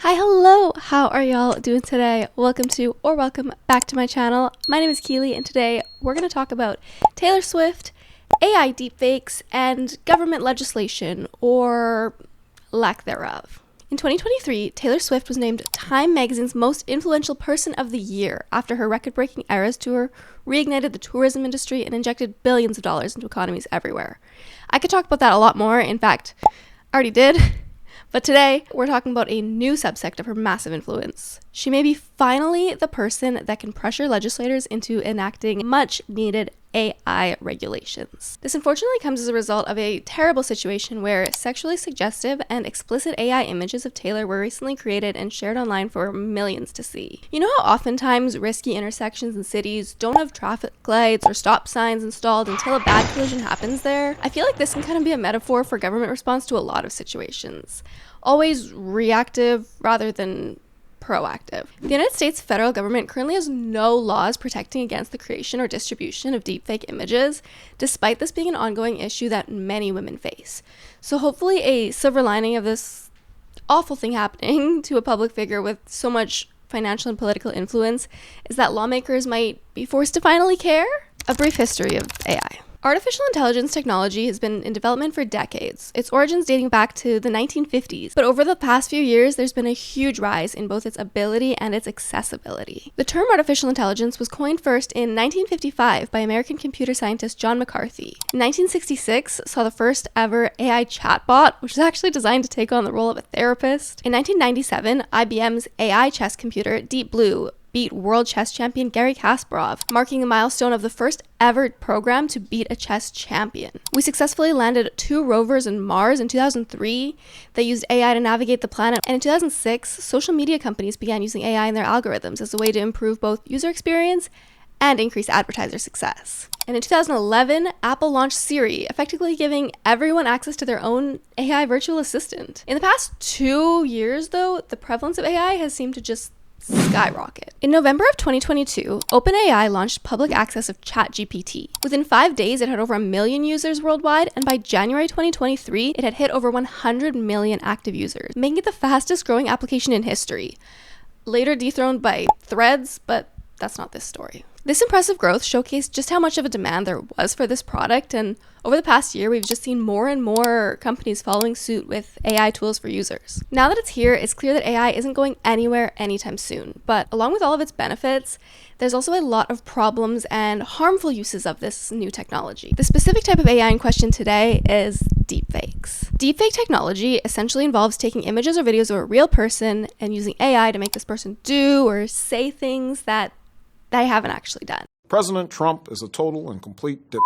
Hi, hello! How are y'all doing today? Welcome back to my channel. My name is Keely, and today we're going to talk about Taylor Swift, AI deepfakes, and government legislation, or lack thereof. In 2023, Taylor Swift was named Time Magazine's most influential person of the year after her record-breaking Eras tour reignited the tourism industry and injected billions of dollars into economies everywhere. I could talk about that a lot more. In fact, I already did. But today, we're talking about a new subsect of her massive influence. She may be finally the person that can pressure legislators into enacting much-needed AI regulations. This unfortunately comes as a result of a terrible situation where sexually suggestive and explicit AI images of Taylor were recently created and shared online for millions to see. You know how oftentimes risky intersections in cities don't have traffic lights or stop signs installed until a bad collision happens there? I feel like this can kind of be a metaphor for government response to a lot of situations. Always reactive rather than proactive. The United States federal government currently has no laws protecting against the creation or distribution of deepfake images, despite this being an ongoing issue that many women face. So hopefully a silver lining of this awful thing happening to a public figure with so much financial and political influence is that lawmakers might be forced to finally care. A brief history of AI. Artificial intelligence technology has been in development for decades, its origins dating back to the 1950s, but over the past few years, there's been a huge rise in both its ability and its accessibility. The term artificial intelligence was coined first in 1955 by American computer scientist John McCarthy. In 1966 saw the first ever AI chatbot, which was actually designed to take on the role of a therapist. In 1997, IBM's AI chess computer, Deep Blue, beat world chess champion Garry Kasparov, marking the milestone of the first ever program to beat a chess champion. We successfully landed 2 rovers on Mars in 2003 that used AI to navigate the planet, and in 2006, social media companies began using AI in their algorithms as a way to improve both user experience and increase advertiser success. And in 2011, Apple launched Siri, effectively giving everyone access to their own AI virtual assistant. In the past 2 years, though, the prevalence of AI has seemed to just skyrocket. In November of 2022, OpenAI launched public access of ChatGPT. Within 5 days, it had over 1 million users worldwide, and by January 2023, it had hit over 100 million active users, making it the fastest growing application in history. Later dethroned by Threads, but that's not this story. This impressive growth showcased just how much of a demand there was for this product, and over the past year, we've just seen more and more companies following suit with AI tools for users. Now that it's here, it's clear that AI isn't going anywhere anytime soon, but along with all of its benefits, there's also a lot of problems and harmful uses of this new technology. The specific type of AI in question today is deepfakes. Deepfake technology essentially involves taking images or videos of a real person and using AI to make this person do or say things that they haven't actually done. President Trump is a total and complete dip.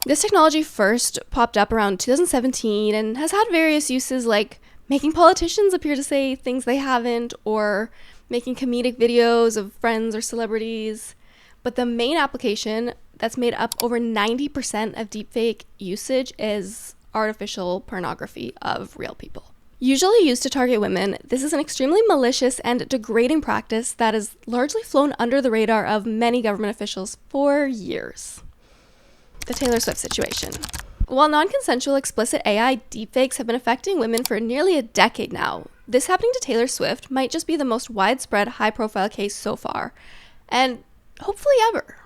This technology first popped up around 2017 and has had various uses like making politicians appear to say things they haven't or making comedic videos of friends or celebrities. But the main application that's made up over 90% of deepfake usage is artificial pornography of real people. Usually used to target women, this is an extremely malicious and degrading practice that has largely flown under the radar of many government officials for years. The Taylor Swift situation. While non-consensual explicit AI deepfakes have been affecting women for nearly a decade now, this happening to Taylor Swift might just be the most widespread high-profile case so far, and hopefully ever.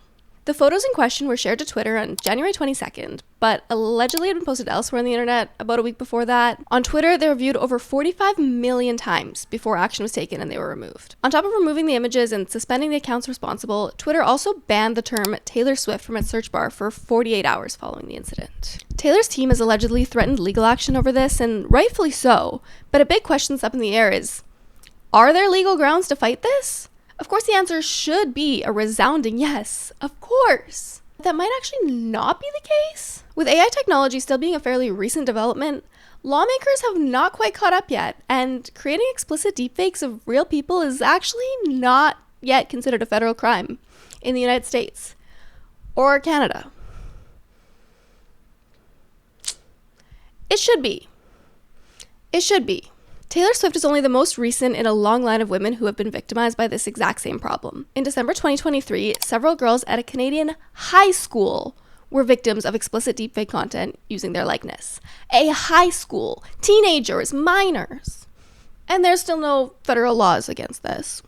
The photos in question were shared to Twitter on January 22nd, but allegedly had been posted elsewhere on the internet about a week before that. On Twitter, they were viewed over 45 million times before action was taken and they were removed. On top of removing the images and suspending the accounts responsible, Twitter also banned the term Taylor Swift from its search bar for 48 hours following the incident. Taylor's team has allegedly threatened legal action over this, and rightfully so, but a big question that's up in the air is, are there legal grounds to fight this? Of course, the answer should be a resounding yes. Of course. That might actually not be the case. With AI technology still being a fairly recent development, lawmakers have not quite caught up yet, and creating explicit deepfakes of real people is actually not yet considered a federal crime in the United States or Canada. It should be. It should be. Taylor Swift is only the most recent in a long line of women who have been victimized by this exact same problem. In December 2023, several girls at a Canadian high school were victims of explicit deepfake content using their likeness. A high school, teenagers, minors. And there's still no federal laws against this.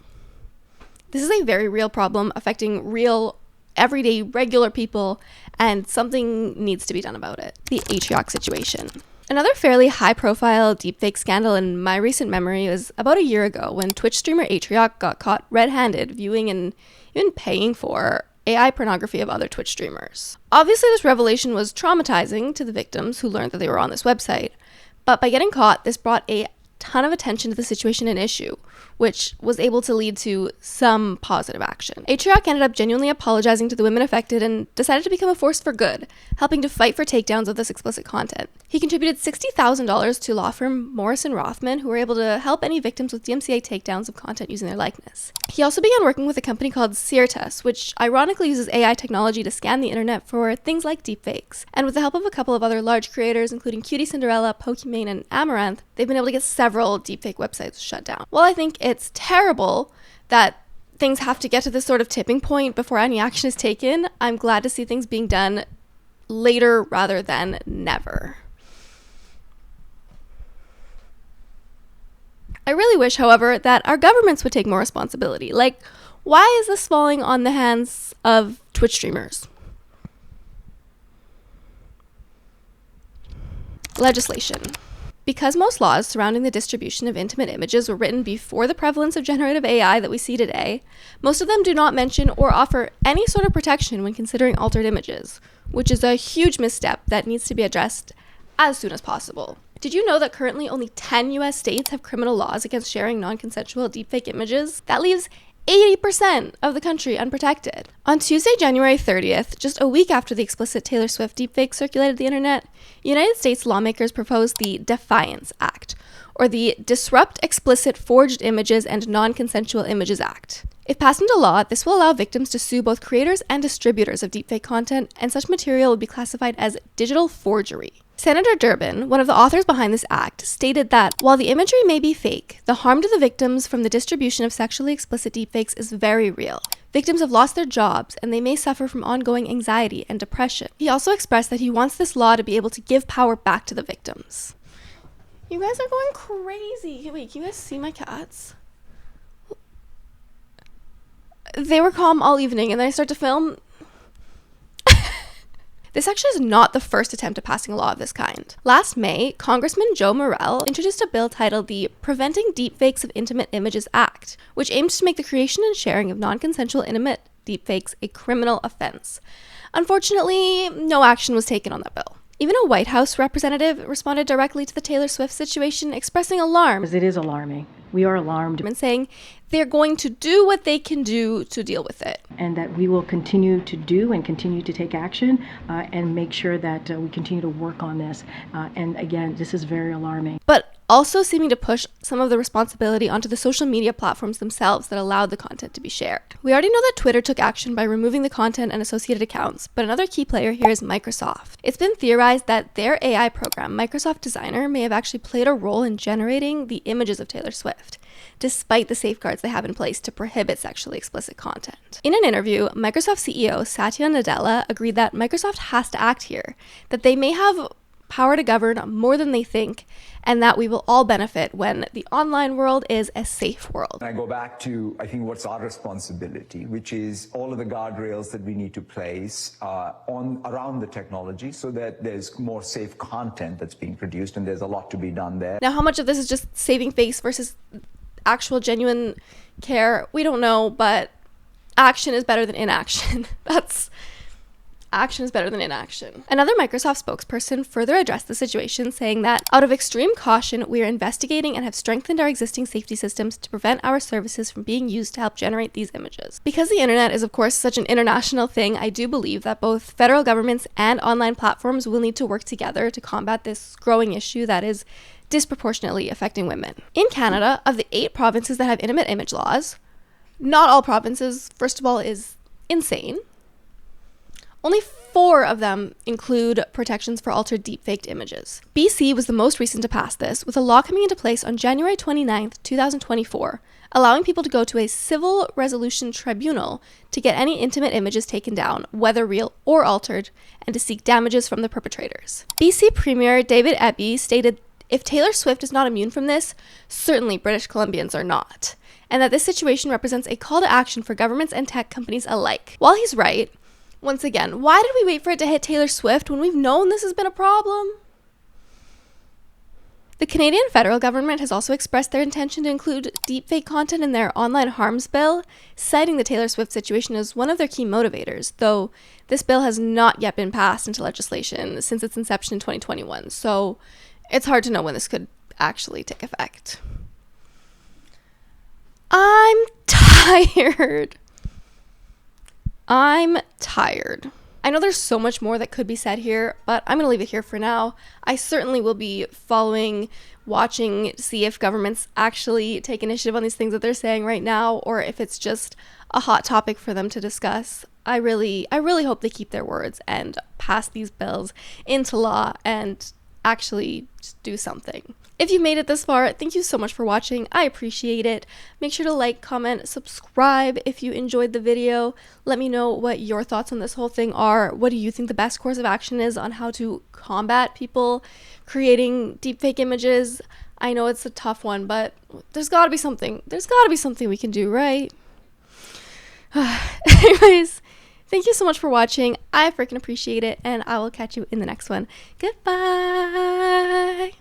This is a very real problem affecting real, everyday, regular people, and something needs to be done about it. The Atrioc situation. Another fairly high-profile deepfake scandal in my recent memory was about a year ago when Twitch streamer Atrioc got caught red-handed viewing and even paying for AI pornography of other Twitch streamers. Obviously, this revelation was traumatizing to the victims who learned that they were on this website, but by getting caught, this brought a ton of attention to the situation and issue, which was able to lead to some positive action. Atrioc ended up genuinely apologizing to the women affected and decided to become a force for good, helping to fight for takedowns of this explicit content. He contributed $60,000 to law firm Morrison Rothman, who were able to help any victims with DMCA takedowns of content using their likeness. He also began working with a company called Certus, which ironically uses AI technology to scan the internet for things like deepfakes. And with the help of a couple of other large creators, including Cutie Cinderella, Pokimane, and Amaranth, they've been able to get several deepfake websites shut down. While I think it's terrible that things have to get to this sort of tipping point before any action is taken, I'm glad to see things being done later rather than never. I really wish, however, that our governments would take more responsibility. Like, why is this falling on the hands of Twitch streamers? Legislation. Because most laws surrounding the distribution of intimate images were written before the prevalence of generative AI that we see today, most of them do not mention or offer any sort of protection when considering altered images, which is a huge misstep that needs to be addressed as soon as possible. Did you know that currently only 10 US states have criminal laws against sharing non-consensual deepfake images? That leaves 80% of the country unprotected. On Tuesday, January 30th, just a week after the explicit Taylor Swift deepfake circulated the internet, United States lawmakers proposed the Defiance Act, or the Disrupt Explicit Forged Images and Non-Consensual Images Act. If passed into law, this will allow victims to sue both creators and distributors of deepfake content, and such material would be classified as digital forgery. Senator Durbin, one of the authors behind this act, stated that while the imagery may be fake, the harm to the victims from the distribution of sexually explicit deepfakes is very real. Victims have lost their jobs, and they may suffer from ongoing anxiety and depression. He also expressed that he wants this law to be able to give power back to the victims. You guys are going crazy. Wait, can you guys see my cats? They were calm all evening, and then I start to film. This actually is not the first attempt at passing a law of this kind. Last May, Congressman Joe Morrell introduced a bill titled the Preventing Deepfakes of Intimate Images Act, which aims to make the creation and sharing of non-consensual intimate deepfakes a criminal offense. Unfortunately, no action was taken on that bill. Even a White House representative responded directly to the Taylor Swift situation, expressing alarm. It is alarming. We are alarmed. And saying they're going to do what they can do to deal with it. And that we will continue to do and continue to take action and make sure that we continue to work on this. And again, this is very alarming. But also seeming to push some of the responsibility onto the social media platforms themselves that allowed the content to be shared. We already know that Twitter took action by removing the content and associated accounts, but another key player here is Microsoft. It's been theorized that their AI program, Microsoft Designer, may have actually played a role in generating the images of Taylor Swift, despite the safeguards they have in place to prohibit sexually explicit content. In an interview, Microsoft CEO Satya Nadella agreed that Microsoft has to act here, that they may have power to govern more than they think, and that we will all benefit when the online world is a safe world. I go back to, I think, what's our responsibility, which is all of the guardrails that we need to place around the technology so that there's more safe content that's being produced, and there's a lot to be done there. Now, how much of this is just saving face versus actual genuine care, we don't know, but action is better than inaction. Action is better than inaction. Another Microsoft spokesperson further addressed the situation, saying that out of extreme caution, we are investigating and have strengthened our existing safety systems to prevent our services from being used to help generate these images. Because the internet is, of course, such an international thing, I do believe that both federal governments and online platforms will need to work together to combat this growing issue that is disproportionately affecting women. In Canada, of the 8 provinces that have intimate image laws, not all provinces, first of all, is insane. Only 4 of them include protections for altered deepfaked images. BC was the most recent to pass this, with a law coming into place on January 29th, 2024, allowing people to go to a civil resolution tribunal to get any intimate images taken down, whether real or altered, and to seek damages from the perpetrators. BC Premier David Eby stated if Taylor Swift is not immune from this, certainly British Columbians are not, and that this situation represents a call to action for governments and tech companies alike. While he's right, once again, why did we wait for it to hit Taylor Swift when we've known this has been a problem? The Canadian federal government has also expressed their intention to include deepfake content in their online harms bill, citing the Taylor Swift situation as one of their key motivators, though this bill has not yet been passed into legislation since its inception in 2021, so it's hard to know when this could actually take effect. I'm tired. I know there's so much more that could be said here, but I'm going to leave it here for now. I certainly will be following, watching, to see if governments actually take initiative on these things that they're saying right now, or if it's just a hot topic for them to discuss. I really hope they keep their words and pass these bills into law and actually just do something. If you made it this far, thank you so much for watching. I appreciate it. Make sure to like, comment, subscribe if you enjoyed the video. Let me know what your thoughts on this whole thing are. What do you think the best course of action is on how to combat people creating deepfake images? I know it's a tough one, but there's got to be something. There's got to be something we can do, right? Anyways, thank you so much for watching. I freaking appreciate it, and I will catch you in the next one. Goodbye.